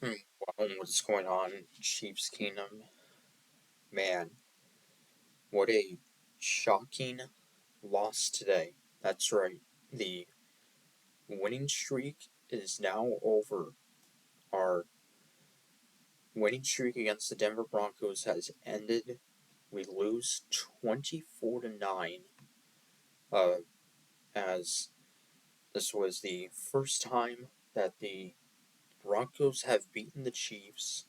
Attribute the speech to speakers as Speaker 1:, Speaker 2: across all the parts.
Speaker 1: Well, what's going on in Chiefs Kingdom? Man, what a shocking loss today. That's right. The winning streak is now over. Our winning streak against the Denver Broncos has ended. We lose 24 to 9. Uh, as this was the first time that the Broncos have beaten the Chiefs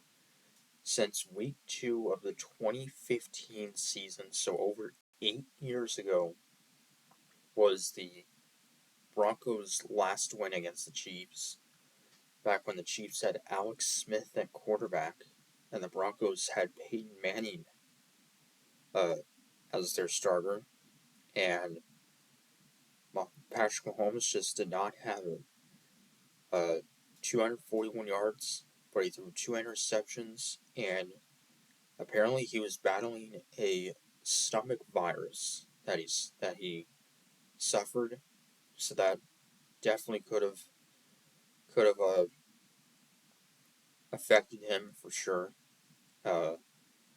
Speaker 1: since week 2 of the 2015 season, so over 8 years ago, was the Broncos' last win against the Chiefs, back when the Chiefs had Alex Smith at quarterback, and the Broncos had Peyton Manning uh, as their starter, and Patrick Mahomes just did not have it. 241 yards, but he threw 2 interceptions, and apparently he was battling a stomach virus that he suffered, so that definitely could have affected him for sure. Uh,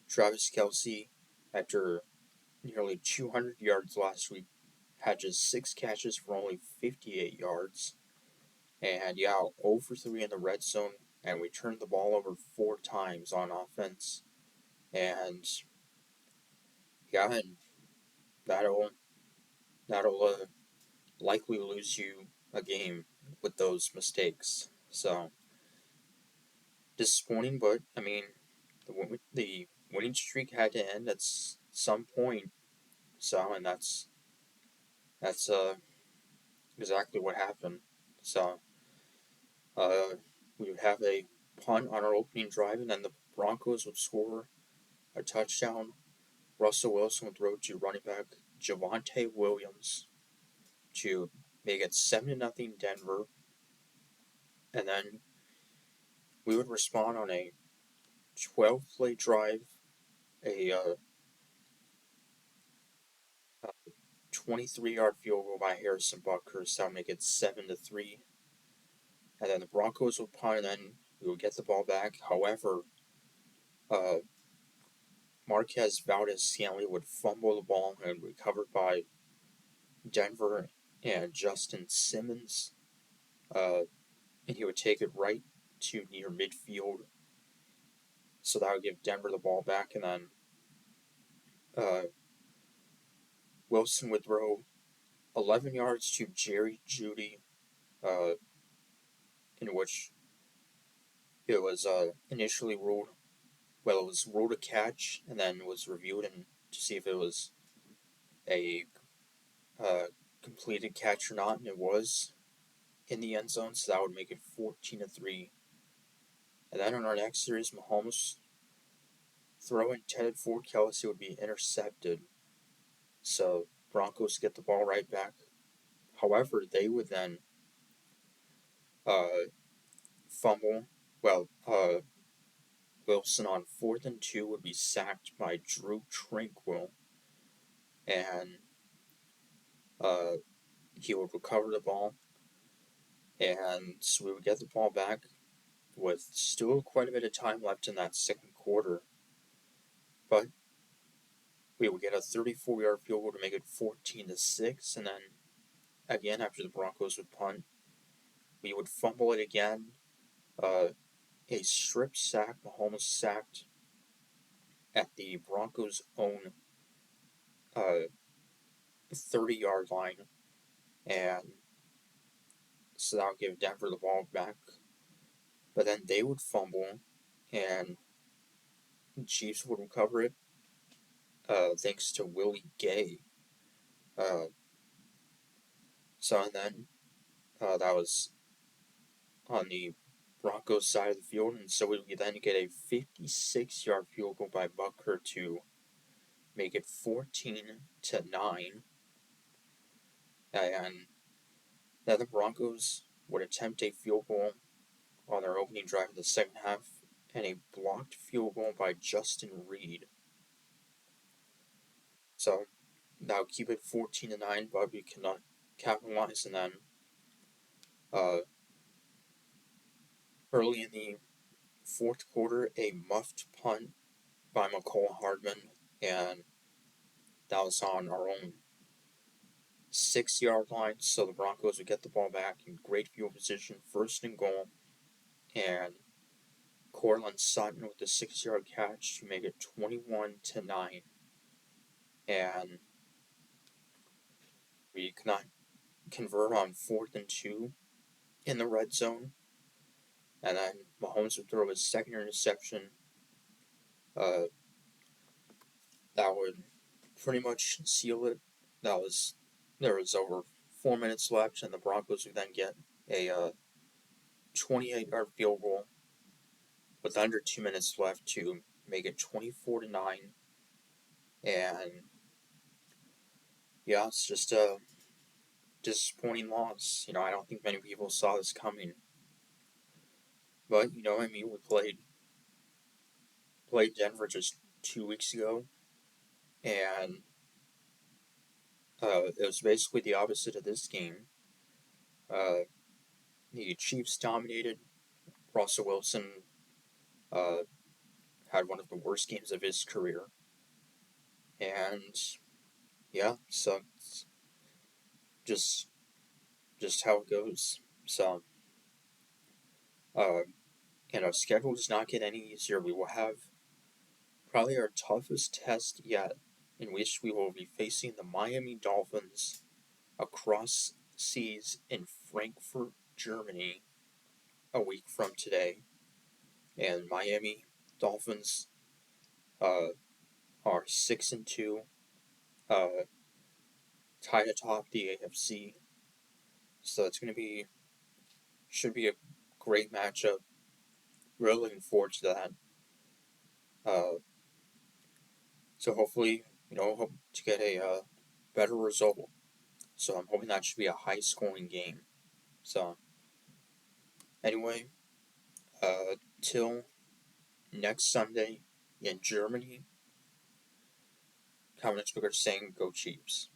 Speaker 1: Travis Kelce, after nearly 200 yards last week, had just 6 catches for only 58 yards, and yeah, 0 for 3 in the red zone, and we turned the ball over 4 times on offense, and yeah, and that'll that'll likely lose you a game with those mistakes. So disappointing, but I mean, the winning streak had to end at some point. So, and that's exactly what happened. So, uh, we would have a punt on our opening drive, and then the Broncos would score a touchdown. Russell Wilson would throw to running back Javonte Williams to make it 7-0 Denver, and then we would respond on a 12-play drive, a 23-yard field goal by Harrison Butker, that would make it 7-3. And then the Broncos would punt, and then we would get the ball back. However, uh, Marquez Valdez-Scantling would fumble the ball and recovered by Denver and Justin Simmons, and he would take it right to near midfield. So that would give Denver the ball back, and then uh, Wilson would throw 11 yards to Jerry Jeudy, uh, in which it was initially ruled, well, it was ruled a catch, and then was reviewed and to see if it was a uh, completed catch or not, and it was in the end zone, so that would make it 14-3. And then on our next series, Mahomes throw intended for Kelce would be intercepted, so Broncos get the ball right back. However, they would then uh, fumble. Well, Wilson on 4th and 2 would be sacked by Drew Tranquil, and uh, he would recover the ball, and so we would get the ball back with still quite a bit of time left in that second quarter. But we would get a 34-yard field goal to make it 14-6, and then again after the Broncos would punt, we would fumble it again. Uh, a strip sack, Mahomes sacked at the Broncos' own 30-yard line, and so that would give Denver the ball back. But then they would fumble, and the Chiefs would recover it, thanks to Willie Gay. Uh, so and then that was on the Broncos side of the field, and so we would then get a 56-yard field goal by Butker to make it 14-9. And then the Broncos would attempt a field goal on their opening drive of the second half, and a blocked field goal by Justin Reed. So that would keep it 14-9, but we cannot capitalize. And then uh, early in the fourth quarter, a muffed punt by McCole Hardman, and that was on our own 6-yard line, so the Broncos would get the ball back in great field position, first and goal, and Cortland Sutton with the 6-yard catch to make it 21-9, and we could not convert on 4th and 2 in the red zone, and then Mahomes would throw his second interception. That would pretty much seal it. There was over 4 minutes left, and the Broncos would then get a 28-yard field goal with under 2 minutes left to make it 24-9. And yeah, it's just a disappointing loss. I don't think many people saw this coming. But we played Denver just 2 weeks ago, and it was basically the opposite of this game. The Chiefs dominated. Russell Wilson uh, had one of the worst games of his career, and yeah, so it's just how it goes. So, uh, schedule does not get any easier. We will have probably our toughest test yet, in which we will be facing the Miami Dolphins across seas in Frankfurt, Germany, a week from today. And Miami Dolphins are 6-2, tied atop the AFC. So it's should be a great matchup. Really looking forward to that. So hopefully, hope to get a better result. So I'm hoping that should be a high-scoring game. So anyway, till next Sunday in Germany, comment speaker saying go Chiefs.